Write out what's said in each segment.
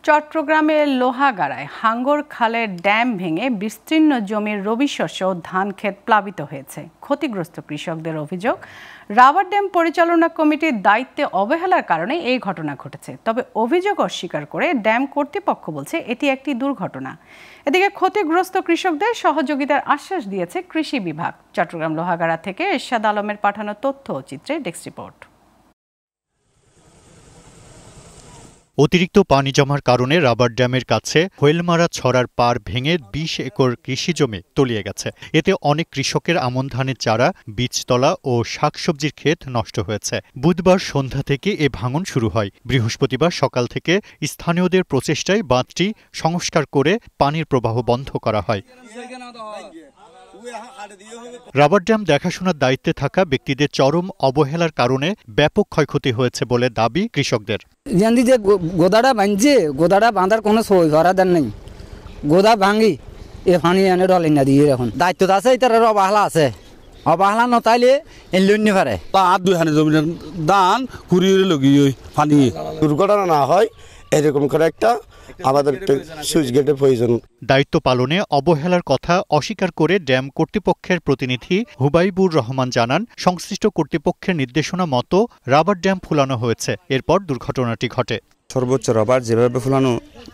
চট্টগ্রামের লোহাগাড়ায় হাঙ্গর খালের ড্যাম ভেঙে বিস্তীর্ণ জমির রবি শস্য ও ধান ক্ষেত প্লাবিত হয়েছে। ক্ষতিগ্রস্ত কৃষকদের অভিযোগ, রাবার ড্যাম পরিচালনা কমিটির দায়িত্বে অবহেলার কারণে এই ঘটনা ঘটেছে। তবে অভিযোগ অস্বীকার করে ড্যাম কর্তৃপক্ষ বলছে এটি একটি দুর্ঘটনা। এদিকে ক্ষতিগ্রস্ত কৃষকদের সহযোগিতার আশ্বাস দিয়েছে কৃষি বিভাগ। চট্টগ্রাম লোহাগাড়া থেকে এরশাদ আলমের পাঠানো তথ্য ও চিত্রে ডেস্ক রিপোর্ট। অতিরিক্ত পানি জমার কারণে রাবার ড্যামের কাছে হোয়েলমারা ছড়ার পার ভেঙে ২০ একর কৃষি জমি তলিয়ে গেছে। এতে অনেক কৃষকের আমন ধানের চারা, বীজতলা ও শাকসবজির ক্ষেত নষ্ট হয়েছে। বুধবার সন্ধ্যা থেকে এ ভাঙন শুরু হয়। বৃহস্পতিবার সকাল থেকে স্থানীয়দের প্রচেষ্টায় বাঁধটি সংস্কার করে পানির প্রবাহ বন্ধ করা হয়। রাবার ড্যাম দেখাশোনার দায়িত্বে থাকা ব্যক্তিদের চরম অবহেলার কারণে ব্যাপক ক্ষয়ক্ষতি হয়েছে বলে দাবি কৃষকদের। যে গোদাটা ভাঙছে, গোদাটা বাঁধার কোনো সই করার নেই, গোদা ভাঙি এ পানি এনে ডলে না দিয়ে এখন দায়িত্ব আছে, এটার অবহেলা আছে। অবহেলা নতাইলে এনে পারে আর 2 হাজার জমির দান কুড়িয়ে লগিয়ে পানি দুর্ঘটনা না হয় এরকম করে একটা আমাদের সুইচ গেটের প্রয়োজন। দায়িত্ব পালনে অবহেলার কথা অস্বীকার করে ড্যাম কর্তৃপক্ষের প্রতিনিধি হুবাইবুর রহমান জানান, সংশ্লিষ্ট কর্তৃপক্ষের নির্দেশনা মতো রাবার ড্যাম ফুলানো হয়েছে। এরপর দুর্ঘটনাটি ঘটে। সর্বোচ্চ রাবার যেভাবে ফুলানো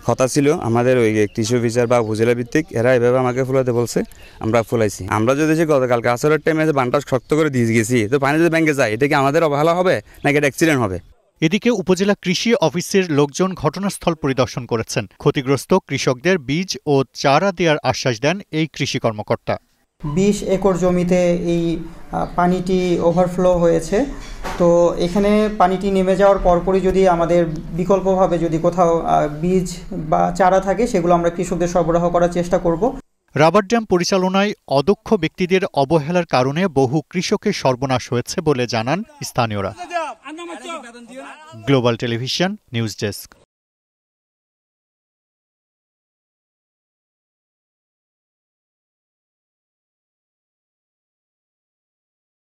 কথা ছিল, আমাদের ওই কৃষি অফিসার বা উপজেলা ভিত্তিক এরা এভাবে আমাকে ফুলাতে বলছে, আমরা ফুলাইছি। আমরা যদি গতকালকে আসরের টাইমে বানটা শক্ত করে দিয়ে গেছি, তো পানি যদি ব্যাংকে যায়, এটা কি আমাদের অবহেলা হবে নাকি এটা অ্যাক্সিডেন্ট হবে? এদিকে উপজেলা কৃষি অফিসের লোকজন ঘটনাস্থল পরিদর্শন করেছেন। ক্ষতিগ্রস্ত কৃষকদের বীজ ও চারা দেওয়ার আশ্বাস দেন এই কৃষি কর্মকর্তা। 20 একর জমিতে এই পানিটি ওভারফ্লো হয়েছে। তো এখানে পানিটি নেমে যাওয়ার পরপরই যদি আমাদের বিকল্পভাবে যদি কোথাও বীজ বা চারা থাকে, সেগুলো আমরা কৃষকদের সরবরাহ করার চেষ্টা করব। রাবার ড্যাম পরিচালনায় অদক্ষ ব্যক্তিদের অবহেলার কারণে বহু কৃষকের সর্বনাশ হয়েছে বলে জানান স্থানীয়রা। Global television news desk.